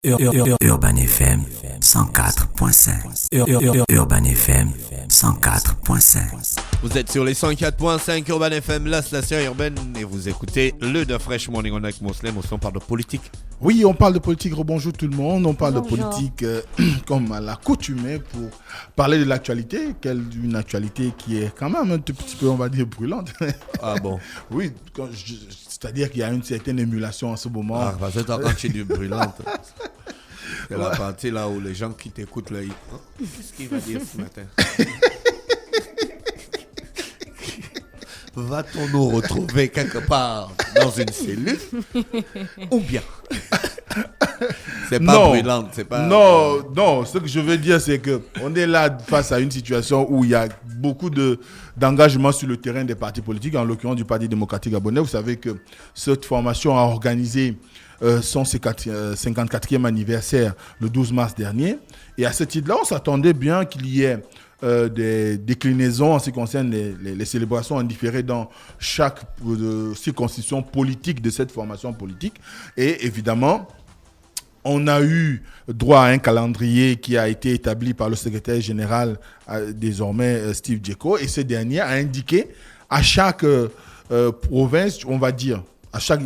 Urban FM 104.5. Urban FM 104.5. Vous êtes sur les 104.5 Urban FM, la station urbaine, et vous écoutez le The Fresh Morning on avec Moslem. On parle de politique. Oui, on parle de politique. Rebonjour tout le monde. On parle de politique comme à l'accoutumée pour parler de l'actualité. Une actualité qui est quand même un tout petit peu, on va dire, brûlante. Ah bon? Oui, c'est-à-dire qu'il y a une certaine émulation en ce moment. Ah, parce que quand tu dis brûlante, c'est la partie là où les gens qui t'écoutent là, qu'est-ce qu'il va dire ce matin? Va-t-on nous retrouver quelque part dans une cellule ou bien c'est pas brûlante, c'est pas... Non, ce que je veux dire, c'est qu'on est là face à une situation où il y a beaucoup d'engagement sur le terrain des partis politiques, en l'occurrence du Parti démocratique gabonais. Vous savez que cette formation a organisé son 54e anniversaire le 12 mars dernier. Et à ce titre-là, on s'attendait bien qu'il y ait des déclinaisons en ce qui concerne les célébrations en différé dans chaque circonscription politique de cette formation politique. Et évidemment, on a eu droit à un calendrier qui a été établi par le secrétaire général, désormais Steve Djeko, et ce dernier a indiqué à chaque province, on va dire, à chaque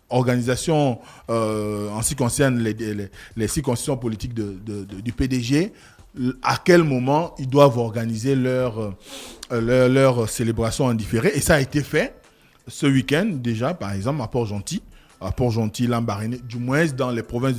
organisation en ce qui concerne les circonscriptions politiques du PDG, à quel moment ils doivent organiser leur célébration en différé. Et ça a été fait ce week-end déjà, par exemple, à Port-Gentil, Lambaréné, du moins dans les provinces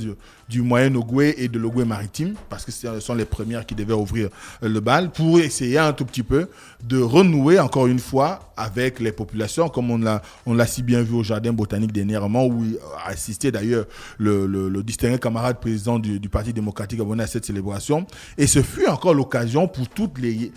du Moyen-Ogooué et de l'Ogooué-Maritime, parce que ce sont les premières qui devaient ouvrir le bal, pour essayer un tout petit peu de renouer encore une fois avec les populations, comme on l'a si bien vu au Jardin botanique dernièrement, où a assisté d'ailleurs le distingué camarade président du Parti démocratique gabonais à cette célébration. Et ce fut encore l'occasion pour toutes les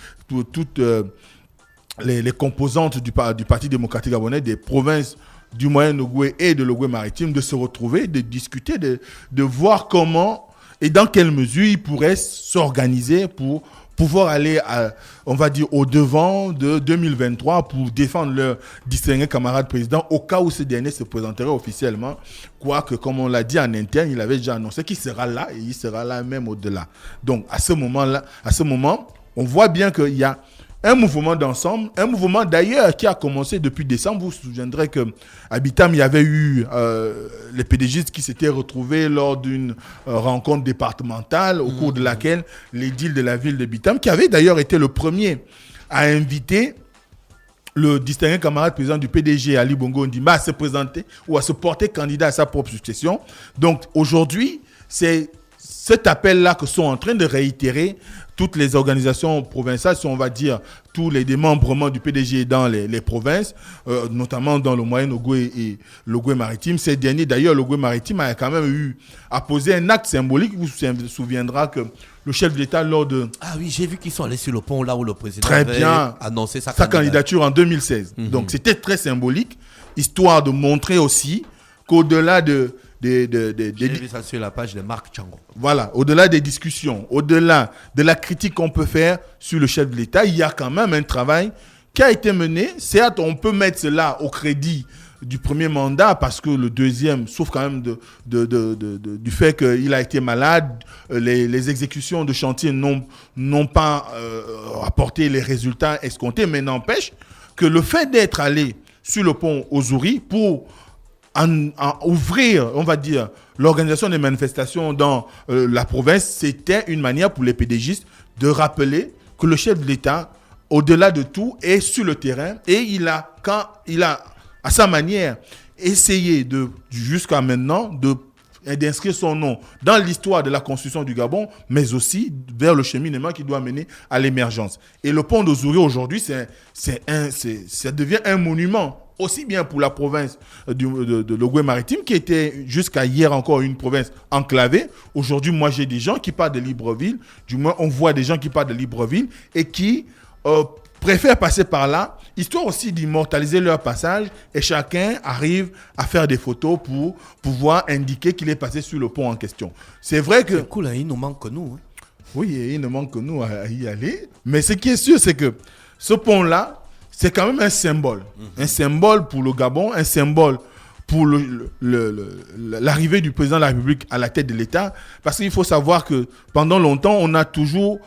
composantes du Parti démocratique gabonais, des provinces du Moyen-Ogooué et de l'Ogooué-Maritime, de se retrouver, de discuter, de voir comment et dans quelle mesure ils pourraient s'organiser pour pouvoir aller, on va dire, au-devant de 2023 pour défendre leur distingué camarade président au cas où ce dernier se présenterait officiellement. Quoique, comme on l'a dit en interne, il avait déjà annoncé qu'il sera là et il sera là même au-delà. Donc, à ce moment, on voit bien qu'il y a un mouvement d'ensemble, un mouvement d'ailleurs qui a commencé depuis décembre. Vous vous souviendrez qu'à Bitam, il y avait eu les PDGistes qui s'étaient retrouvés lors d'une rencontre départementale au cours de laquelle l'édile de la ville de Bitam, qui avait d'ailleurs été le premier à inviter le distingué camarade président du PDG, Ali Bongo Ondimba, à se présenter ou à se porter candidat à sa propre succession. Donc aujourd'hui, c'est cet appel-là que sont en train de réitérer toutes les organisations provinciales, on va dire tous les démembrements du PDG dans les provinces, notamment dans le Moyen-Ogooué et l'Ogooué-Maritime. Ces derniers, d'ailleurs, l'Ogooué-Maritime a quand même posé un acte symbolique. Vous vous souviendrez que le chef de l'État, lors de... Ah oui, j'ai vu qu'ils sont allés sur le pont là où le président avait annoncé sa candidature en 2016. Donc c'était très symbolique, histoire de montrer aussi qu'au-delà j'ai vu ça sur la page de Marc Tchango. Voilà, au-delà des discussions, au-delà de la critique qu'on peut faire sur le chef de l'État, il y a quand même un travail qui a été mené. Certes, on peut mettre cela au crédit du premier mandat parce que le deuxième souffre quand même du fait qu'il a été malade. Les exécutions de chantier n'ont pas apporté les résultats escomptés, mais n'empêche que le fait d'être allé sur le pont Ozouri pour ouvrir, on va dire, l'organisation des manifestations dans la province, c'était une manière pour les PDGistes de rappeler que le chef de l'État, au-delà de tout, est sur le terrain et il a, à sa manière, essayé jusqu'à maintenant d'inscrire son nom dans l'histoire de la construction du Gabon, mais aussi vers le cheminement qui doit mener à l'émergence. Et le pont d'Ozouri aujourd'hui, ça devient un monument, aussi bien pour la province de l'Ogooué-Maritime, qui était jusqu'à hier encore une province enclavée. Aujourd'hui, moi, j'ai des gens qui parlent de Libreville. Du moins, on voit des gens qui parlent de Libreville et qui préfèrent passer par là, histoire aussi d'immortaliser leur passage. Et chacun arrive à faire des photos pour pouvoir indiquer qu'il est passé sur le pont en question. C'est vrai que... C'est cool, hein, il nous manque que nous. Hein. Oui, il ne manque que nous à y aller. Mais ce qui est sûr, c'est que ce pont-là, c'est quand même un symbole. Un symbole pour le Gabon, un symbole pour l'arrivée du président de la République à la tête de l'État, parce qu'il faut savoir que pendant longtemps, on a toujours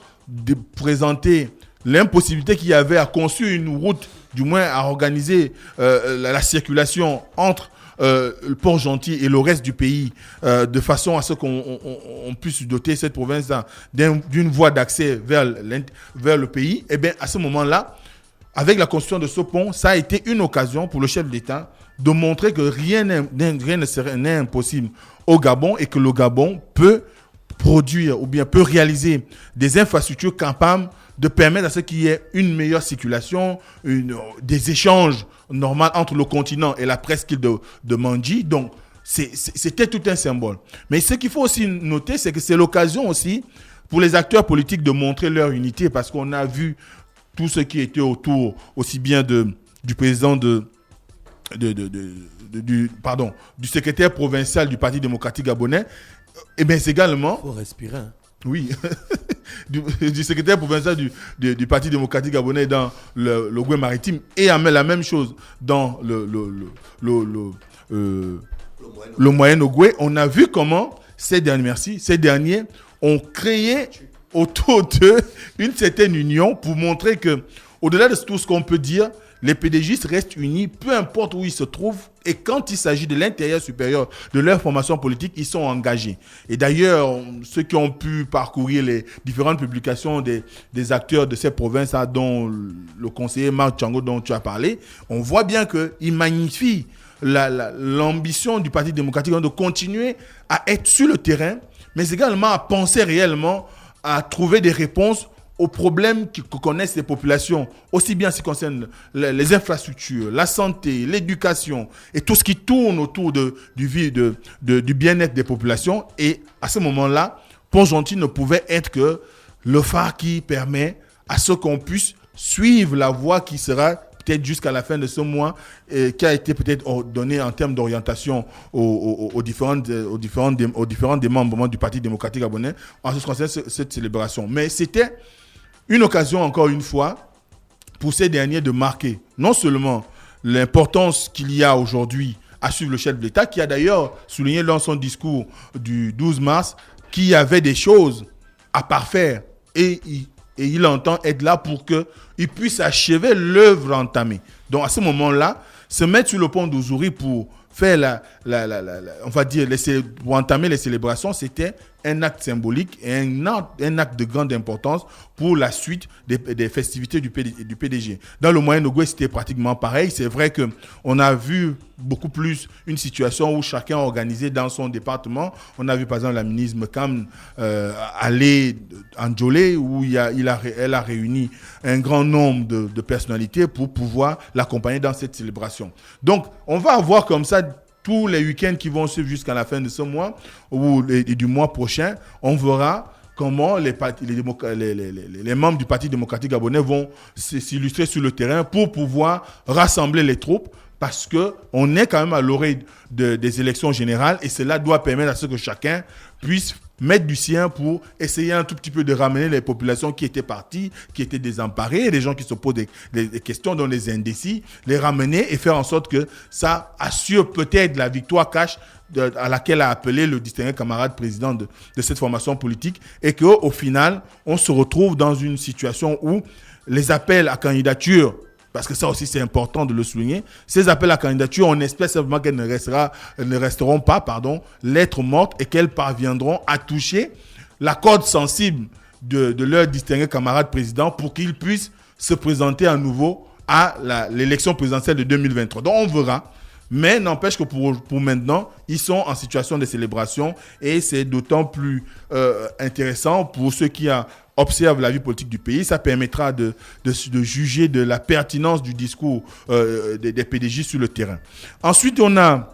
présenté l'impossibilité qu'il y avait à construire une route, du moins à organiser la circulation entre le Port-Gentil et le reste du pays, de façon à ce qu'on puisse doter cette province d'une voie d'accès vers le pays. Et bien, à ce moment-là, avec la construction de ce pont, ça a été une occasion pour le chef d'État de montrer que rien n'est impossible au Gabon et que le Gabon peut produire ou bien peut réaliser des infrastructures capables de permettre à ce qu'il y ait une meilleure circulation, des échanges normaux entre le continent et la presqu'île de Mandji. Donc, c'était tout un symbole. Mais ce qu'il faut aussi noter, c'est que c'est l'occasion aussi pour les acteurs politiques de montrer leur unité, parce qu'on a vu tout ce qui était autour, aussi bien du président du secrétaire provincial du Parti démocratique gabonais, et bien c'est également... Il faut respirer. Hein. Oui, du secrétaire provincial du Parti démocratique gabonais dans le Goué maritime, et la même chose dans le Moyen-Ogoué. On a vu comment ces derniers ont créé autour d'eux une certaine union pour montrer que, au-delà de tout ce qu'on peut dire, les PDGistes restent unis, peu importe où ils se trouvent, et quand il s'agit de l'intérieur supérieur de leur formation politique, ils sont engagés. Et d'ailleurs, ceux qui ont pu parcourir les différentes publications des acteurs de ces provinces, dont le conseiller Marc Tchango dont tu as parlé, on voit bien qu'ils magnifient l'ambition du Parti démocratique de continuer à être sur le terrain, mais également à penser réellement à trouver des réponses aux problèmes que connaissent les populations, aussi bien en ce qui concerne les infrastructures, la santé, l'éducation et tout ce qui tourne autour du bien-être des populations. Et à ce moment-là, Port-Gentil ne pouvait être que le phare qui permet à ce qu'on puisse suivre la voie qui sera peut-être jusqu'à la fin de ce mois, qui a été peut-être donné en termes d'orientation aux différents démembrements du Parti démocratique gabonais en ce qui concerne cette célébration. Mais c'était une occasion, encore une fois, pour ces derniers de marquer non seulement l'importance qu'il y a aujourd'hui à suivre le chef de l'État, qui a d'ailleurs souligné dans son discours du 12 mars qu'il y avait des choses à parfaire et il entend être là pour qu'il puisse achever l'œuvre entamée. Donc à ce moment-là, se mettre sur le pont d'Ouzouri pour faire on va dire, pour entamer les célébrations, c'était un acte symbolique et un acte de grande importance pour la suite des festivités du PDG. Dans le Moyen-Ogoué, c'était pratiquement pareil. C'est vrai qu'on a vu beaucoup plus une situation où chacun organisé dans son département. On a vu par exemple la ministre Mekam aller en Djolé, où elle a réuni un grand nombre de personnalités pour pouvoir l'accompagner dans cette célébration. Donc, on va avoir comme ça tous les week-ends qui vont suivre jusqu'à la fin de ce mois ou du mois prochain. On verra comment les membres du Parti démocratique gabonais vont s'illustrer sur le terrain pour pouvoir rassembler les troupes, parce qu'on est quand même à l'orée des élections générales et cela doit permettre à ce que chacun puisse mettre du sien pour essayer un tout petit peu de ramener les populations qui étaient parties, qui étaient désemparées, les gens qui se posent des questions, dont les indécis, les ramener et faire en sorte que ça assure peut-être la victoire cash à laquelle a appelé le distingué camarade président de cette formation politique, et qu'au final, on se retrouve dans une situation où les appels à candidature, parce que ça aussi c'est important de le souligner, ces appels à candidature, on espère simplement qu'elles ne resteront pas lettres mortes et qu'elles parviendront à toucher la corde sensible de leur distingué camarade président pour qu'ils puissent se présenter à nouveau à l'élection présidentielle de 2023. Donc on verra. Mais n'empêche que pour maintenant, ils sont en situation de célébration et c'est d'autant plus intéressant pour ceux qui observent la vie politique du pays. Ça permettra de juger de la pertinence du discours des PDJ sur le terrain. Ensuite, on a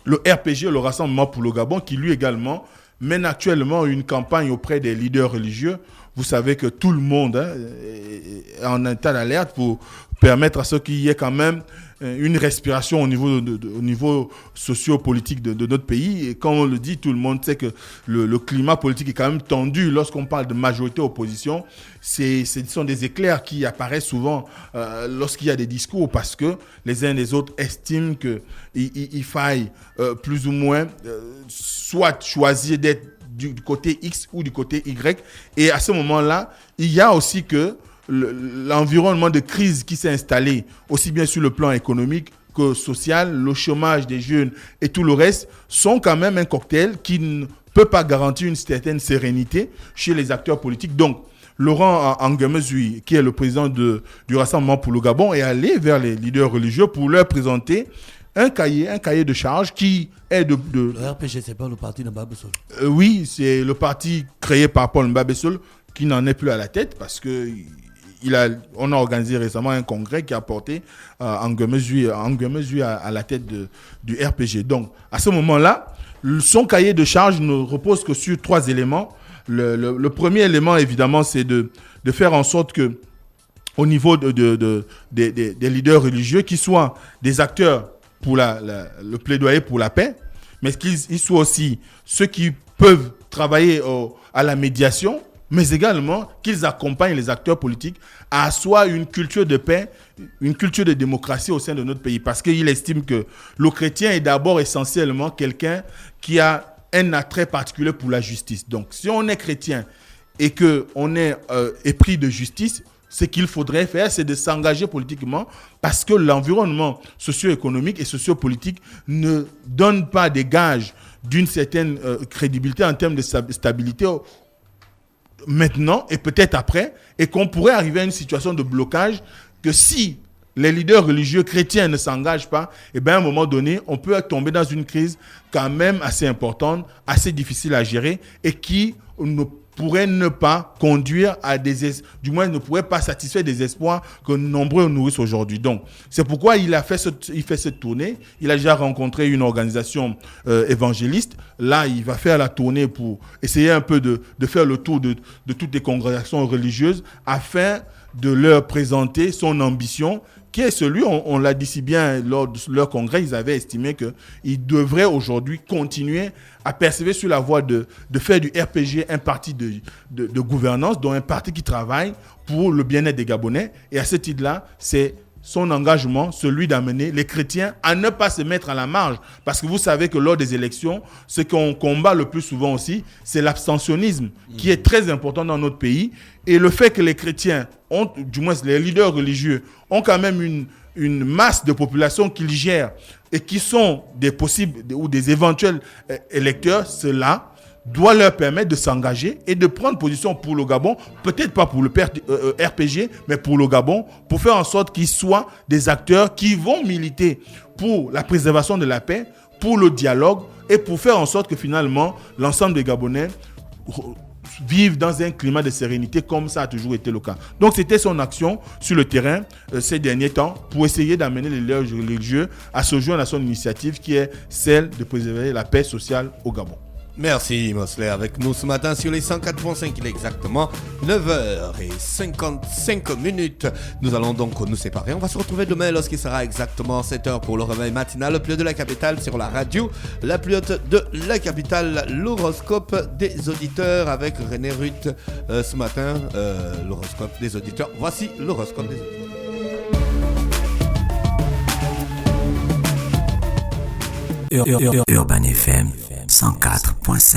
le RPG, le Rassemblement pour le Gabon, qui lui également mène actuellement une campagne auprès des leaders religieux. vous savez que tout le monde est en état d'alerte pour permettre à ce qu'il y ait quand même une respiration au niveau socio-politique de notre pays. Et comme on le dit, tout le monde sait que le climat politique est quand même tendu. Lorsqu'on parle de majorité-opposition, ce sont des éclairs qui apparaissent souvent lorsqu'il y a des discours, parce que les uns et les autres estiment qu'il faille plus ou moins soit choisir d'être du côté X ou du côté Y. Et à ce moment-là, il y a aussi que l'environnement de crise qui s'est installé, aussi bien sur le plan économique que social, le chômage des jeunes et tout le reste, sont quand même un cocktail qui ne peut pas garantir une certaine sérénité chez les acteurs politiques. Donc, Laurent Anguemezui, qui est le président du Rassemblement pour le Gabon, est allé vers les leaders religieux pour leur présenter un cahier de charge qui est de... Le RPG, c'est pas le parti de Mbabesol. Oui, c'est le parti créé par Paul Mbabesol qui n'en est plus à la tête, parce que on a organisé récemment un congrès qui a porté Anguemezui à la tête du RPG. Donc, à ce moment-là, son cahier de charge ne repose que sur 3 éléments. Le premier élément, évidemment, c'est de faire en sorte que, au niveau des leaders religieux, qu'ils soient des acteurs pour le plaidoyer pour la paix, mais qu'ils soient aussi ceux qui peuvent travailler à la médiation, mais également qu'ils accompagnent les acteurs politiques à asseoir une culture de paix, une culture de démocratie au sein de notre pays. Parce qu'il estime que le chrétien est d'abord essentiellement quelqu'un qui a un attrait particulier pour la justice. Donc, si on est chrétien et qu'on est épris de justice, ce qu'il faudrait faire, c'est de s'engager politiquement, parce que l'environnement socio-économique et socio-politique ne donne pas des gages d'une certaine crédibilité en termes de stabilité maintenant et peut-être après, et qu'on pourrait arriver à une situation de blocage que si les leaders religieux chrétiens ne s'engagent pas, et bien à un moment donné, on peut tomber dans une crise quand même assez importante, assez difficile à gérer, et qui ne pourrait ne pas conduire à du moins ne pourrait pas satisfaire des espoirs que nombreux nourrissent aujourd'hui. Donc, c'est pourquoi il fait cette tournée. Il a déjà rencontré une organisation évangéliste. Là, il va faire la tournée pour essayer un peu de faire le tour de toutes les congrégations religieuses afin de leur présenter son ambition, qui est celui, on l'a dit si bien lors de leur congrès, ils avaient estimé qu'ils devraient aujourd'hui continuer à persévérer sur la voie de faire du RPG un parti de gouvernance, donc un parti qui travaille pour le bien-être des Gabonais. Et à ce titre-là, c'est son engagement, celui d'amener les chrétiens à ne pas se mettre à la marge. Parce que vous savez que lors des élections, ce qu'on combat le plus souvent aussi, c'est l'abstentionnisme, qui est très important dans notre pays. Et le fait que les chrétiens, du moins les leaders religieux, ont quand même une masse de population qu'ils gèrent et qui sont des possibles ou des éventuels électeurs, cela doit leur permettre de s'engager et de prendre position pour le Gabon, peut-être pas pour le RPG, mais pour le Gabon, pour faire en sorte qu'ils soient des acteurs qui vont militer pour la préservation de la paix, pour le dialogue, et pour faire en sorte que finalement, l'ensemble des Gabonais vivent dans un climat de sérénité comme ça a toujours été le cas. Donc c'était son action sur le terrain ces derniers temps pour essayer d'amener les leaders religieux à se joindre à son initiative qui est celle de préserver la paix sociale au Gabon. Merci Mosley avec nous ce matin sur les 104.5, il est exactement 9h55. Nous allons donc nous séparer. On va se retrouver demain lorsqu'il sera exactement 7h pour le réveil matinal, le plus haut de la capitale sur la radio, la plus haute de la capitale, l'horoscope des auditeurs avec René Ruth ce matin, l'horoscope des auditeurs. Voici l'horoscope des auditeurs. Urban FM 104.5.